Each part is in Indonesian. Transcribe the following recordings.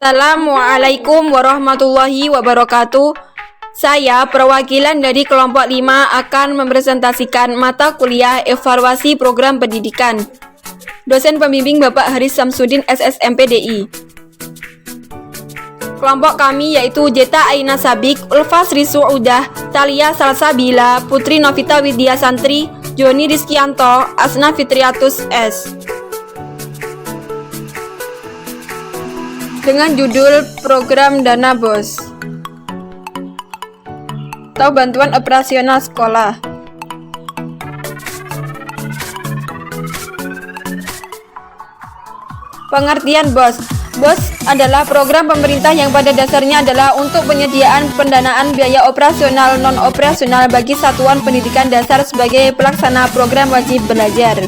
Assalamualaikum warahmatullahi wabarakatuh. Saya perwakilan dari kelompok 5 akan mempresentasikan mata kuliah evaluasi program pendidikan. Dosen pembimbing Bapak Haris Samsudin SSMPDI. Kelompok kami yaitu Jeta Aina Sabik, Ulfa Sri Suudah, Talia Salsabila, Putri Novita Widya Santri, Joni Rizkianto, Asna Fitriatus S. Dengan judul Program Dana BOS atau Bantuan Operasional Sekolah. Pengertian BOS. BOS adalah program pemerintah yang pada dasarnya adalah untuk penyediaan pendanaan biaya operasional non-operasional bagi satuan pendidikan dasar sebagai pelaksana program wajib belajar.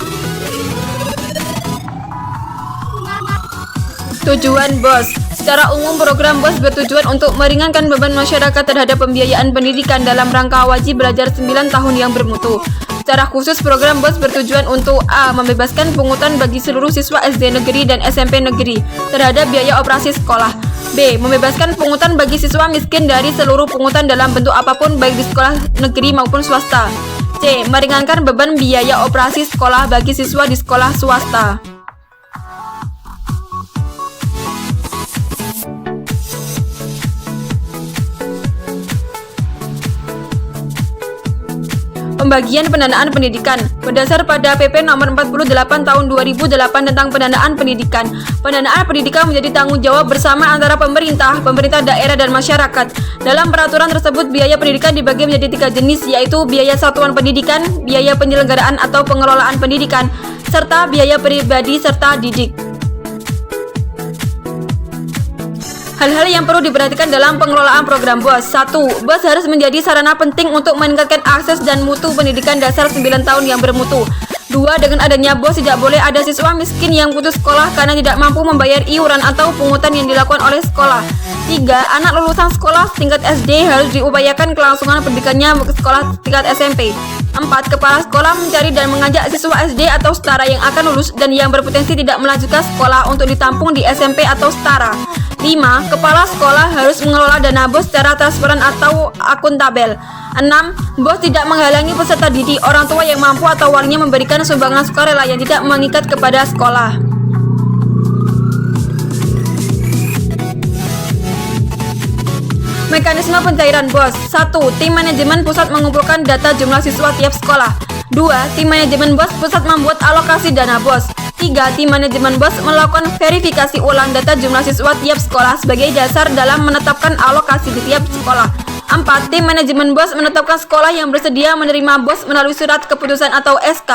Tujuan BOS. Secara umum, program BOS bertujuan untuk meringankan beban masyarakat terhadap pembiayaan pendidikan dalam rangka wajib belajar 9 tahun yang bermutu. Secara khusus, program BOS bertujuan untuk A. Membebaskan pungutan bagi seluruh siswa SD negeri dan SMP negeri terhadap biaya operasi sekolah. B. Membebaskan pungutan bagi siswa miskin dari seluruh pungutan dalam bentuk apapun baik di sekolah negeri maupun swasta. C. Meringankan beban biaya operasi sekolah bagi siswa di sekolah swasta. Pembagian pendanaan pendidikan berdasar pada PP nomor 48 tahun 2008 tentang pendanaan pendidikan. Pendanaan pendidikan menjadi tanggung jawab bersama antara pemerintah daerah dan masyarakat. Dalam peraturan tersebut, biaya pendidikan dibagi menjadi 3 jenis, yaitu biaya satuan pendidikan, biaya penyelenggaraan atau pengelolaan pendidikan, serta biaya pribadi serta didik. Hal-hal yang perlu diperhatikan dalam pengelolaan program BOS. 1. BOS harus menjadi sarana penting untuk meningkatkan akses dan mutu pendidikan dasar 9 tahun yang bermutu. 2. Dengan adanya BOS tidak boleh ada siswa miskin yang putus sekolah karena tidak mampu membayar iuran atau pungutan yang dilakukan oleh sekolah. 3. Anak lulusan sekolah tingkat SD harus diupayakan kelangsungan pendidikannya ke sekolah tingkat SMP. 4. Kepala sekolah mencari dan mengajak siswa SD atau setara yang akan lulus dan yang berpotensi tidak melanjutkan sekolah untuk ditampung di SMP atau setara. 5. Kepala sekolah harus mengelola dana BOS secara transparan atau akuntabel. 6. BOS tidak menghalangi peserta didik, orang tua yang mampu atau walinya memberikan sumbangan sukarela yang tidak mengikat kepada sekolah. Mekanisme pencairan BOS. 1. Tim manajemen pusat mengumpulkan data jumlah siswa tiap sekolah. 2. Tim manajemen BOS pusat membuat alokasi dana BOS. 3. Tim manajemen BOS melakukan verifikasi ulang data jumlah siswa tiap sekolah sebagai dasar dalam menetapkan alokasi di tiap sekolah. 4. Tim manajemen BOS menetapkan sekolah yang bersedia menerima BOS melalui surat keputusan atau SK.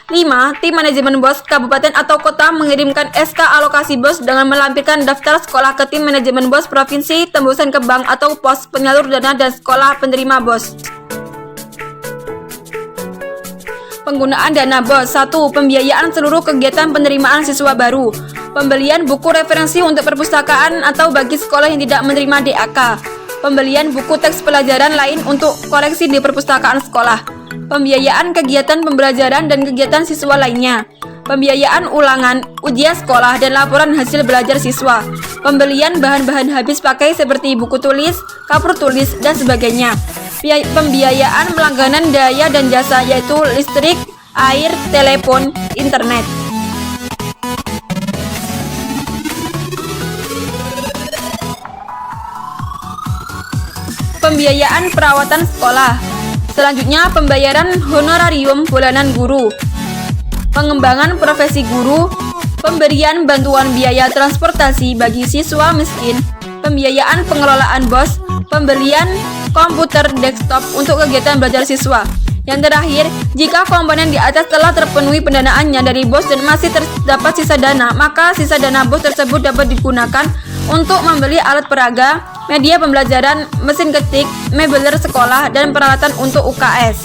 5. Tim manajemen BOS kabupaten atau kota mengirimkan SK alokasi BOS dengan melampirkan daftar sekolah ke tim manajemen BOS provinsi, tembusan ke bank atau pos penyalur dana dan sekolah penerima BOS. Penggunaan dana BOS. 1. Pembiayaan seluruh kegiatan penerimaan siswa baru. Pembelian buku referensi untuk perpustakaan atau bagi sekolah yang tidak menerima DAK. Pembelian buku teks pelajaran lain untuk koreksi di perpustakaan sekolah. Pembiayaan kegiatan pembelajaran dan kegiatan siswa lainnya. Pembiayaan ulangan, ujian sekolah, dan laporan hasil belajar siswa. Pembelian bahan-bahan habis pakai seperti buku tulis, kapur tulis, dan sebagainya. Pembiayaan langganan daya dan jasa yaitu listrik, air, telepon, internet. Pembiayaan perawatan sekolah. Selanjutnya, pembayaran honorarium bulanan guru. Pengembangan profesi guru. Pemberian bantuan biaya transportasi bagi siswa miskin. Pembiayaan pengelolaan BOS. Pembelian komputer desktop untuk kegiatan belajar siswa. Yang terakhir, jika komponen di atas telah terpenuhi pendanaannya dari BOS dan masih terdapat sisa dana, maka sisa dana BOS tersebut dapat digunakan untuk membeli alat peraga, media pembelajaran, mesin ketik, mebeler sekolah, dan peralatan untuk UKS.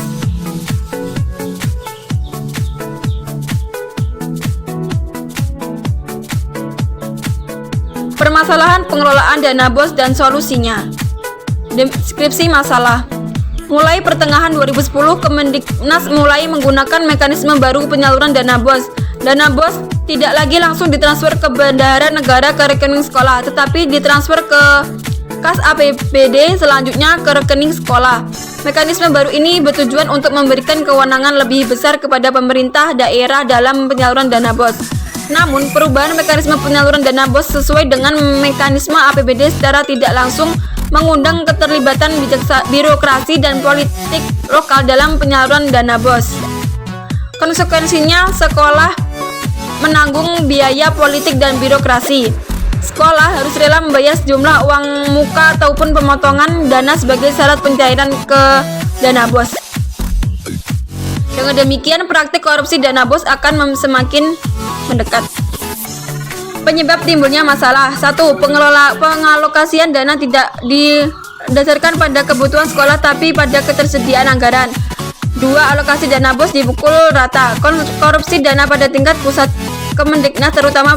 Permasalahan pengelolaan dana BOS dan solusinya. Deskripsi masalah. Mulai pertengahan 2010, Kemendiknas mulai menggunakan mekanisme baru penyaluran dana BOS. Dana BOS tidak lagi langsung ditransfer ke bendahara negara ke rekening sekolah, tetapi ditransfer ke kas APBD selanjutnya ke rekening sekolah. Mekanisme baru ini bertujuan untuk memberikan kewenangan lebih besar kepada pemerintah daerah dalam penyaluran dana BOS. Namun, perubahan mekanisme penyaluran dana BOS sesuai dengan mekanisme APBD secara tidak langsung mengundang keterlibatan birokrasi dan politik lokal dalam penyaluran dana BOS. Konsekuensinya, sekolah menanggung biaya politik dan birokrasi. Sekolah harus rela membayar sejumlah uang muka ataupun pemotongan dana sebagai syarat pencairan ke dana BOS. Dengan demikian, praktik korupsi dana BOS akan semakin mendekat. Penyebab timbulnya masalah: 1. Pengalokasian dana tidak didasarkan pada kebutuhan sekolah tapi pada ketersediaan anggaran. 2. Alokasi dana BOS dipukul rata. Korupsi dana pada tingkat pusat Kemendiknas terutama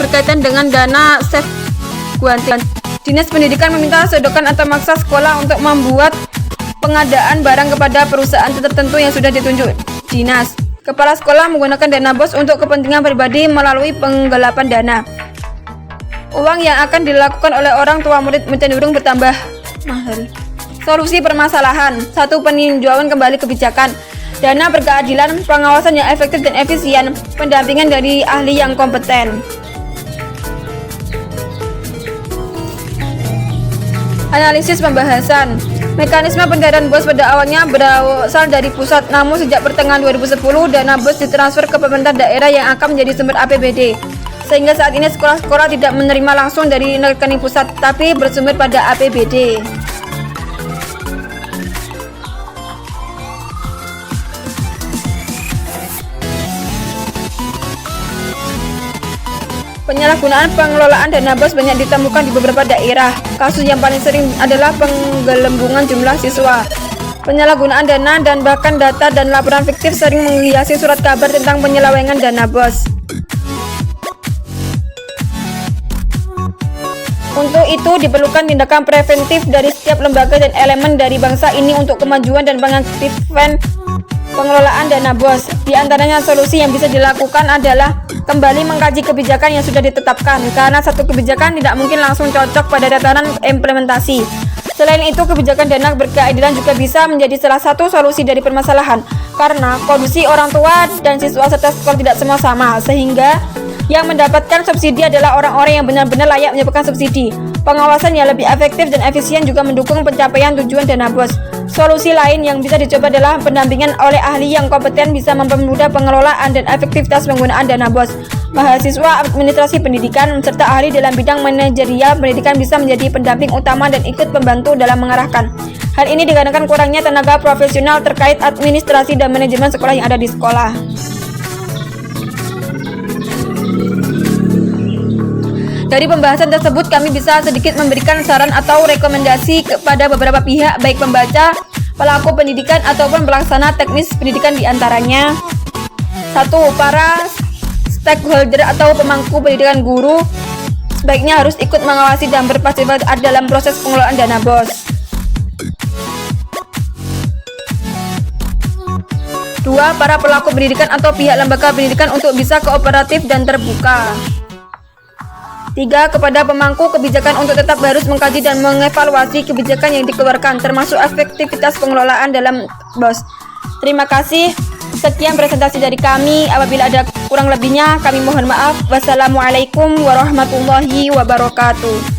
berkaitan dengan dana Safeguanti. Dinas Pendidikan meminta sodokan atau maksa sekolah untuk membuat pengadaan barang kepada perusahaan tertentu yang sudah ditunjuk dinas. Kepala sekolah menggunakan dana BOS untuk kepentingan pribadi melalui penggelapan dana. Uang yang akan dilakukan oleh orang tua murid cenderung bertambah mahal. Solusi permasalahan: 1. Peninjauan kembali kebijakan, dana berkeadilan, pengawasan yang efektif dan efisien, pendampingan dari ahli yang kompeten. Analisis pembahasan. Mekanisme pencairan BOS pada awalnya berasal dari pusat, namun sejak pertengahan 2010 dana BOS ditransfer ke pemerintah daerah yang akan menjadi sumber APBD. Sehingga saat ini sekolah-sekolah tidak menerima langsung dari rekening pusat, tapi bersumber pada APBD. Penyalahgunaan pengelolaan dana BOS banyak ditemukan di beberapa daerah. Kasus yang paling sering adalah penggelembungan jumlah siswa. Penyalahgunaan dana dan bahkan data dan laporan fiktif sering menghiasi surat kabar tentang penyelewengan dana BOS. Untuk itu diperlukan tindakan preventif dari setiap lembaga dan elemen dari bangsa ini untuk kemajuan dan pengaktifan pengelolaan dana BOS. Di antaranya solusi yang bisa dilakukan adalah kembali mengkaji kebijakan yang sudah ditetapkan, karena satu kebijakan tidak mungkin langsung cocok pada tataran implementasi. Selain itu, kebijakan dana berkeadilan juga bisa menjadi salah satu solusi dari permasalahan, karena kondisi orang tua dan siswa serta sekolah tidak semua sama, sehingga yang mendapatkan subsidi adalah orang-orang yang benar-benar layak mendapatkan subsidi. Pengawasan yang lebih efektif dan efisien juga mendukung pencapaian tujuan dana BOS. Solusi lain yang bisa dicoba adalah pendampingan oleh ahli yang kompeten bisa mempermudah pengelolaan dan efektivitas penggunaan dana BOS. Mahasiswa administrasi pendidikan serta ahli dalam bidang manajerial pendidikan bisa menjadi pendamping utama dan ikut membantu dalam mengarahkan. Hal ini dikarenakan kurangnya tenaga profesional terkait administrasi dan manajemen sekolah yang ada di sekolah. Dari pembahasan tersebut, kami bisa sedikit memberikan saran atau rekomendasi kepada beberapa pihak, baik pembaca, pelaku pendidikan, ataupun pelaksana teknis pendidikan diantaranya. 1. Para stakeholder atau pemangku pendidikan guru sebaiknya harus ikut mengawasi dan berpartisipasi dalam proses pengelolaan dana BOS. 2. Para pelaku pendidikan atau pihak lembaga pendidikan untuk bisa kooperatif dan terbuka. 3. Kepada pemangku kebijakan untuk tetap harus mengkaji dan mengevaluasi kebijakan yang dikeluarkan, termasuk efektivitas pengelolaan dalam BOS. Terima kasih. Sekian presentasi dari kami. Apabila ada kurang lebihnya, kami mohon maaf. Wassalamualaikum warahmatullahi wabarakatuh.